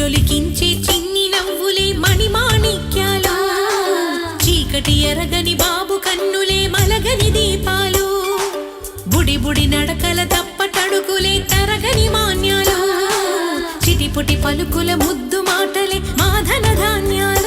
చిగుళ్ళొలికించే చిన్ని నవ్వులే మణిమాణిక్యాలు చీకటి ఎరగని బాబు కన్నులే మలగని దీపాలు బుడి బుడి నడకల తప్పటడుగులే తరగని మాన్యాలు చిటిపుటి పలుకుల ముద్దు మాటలే మాధన ధాన్యాలు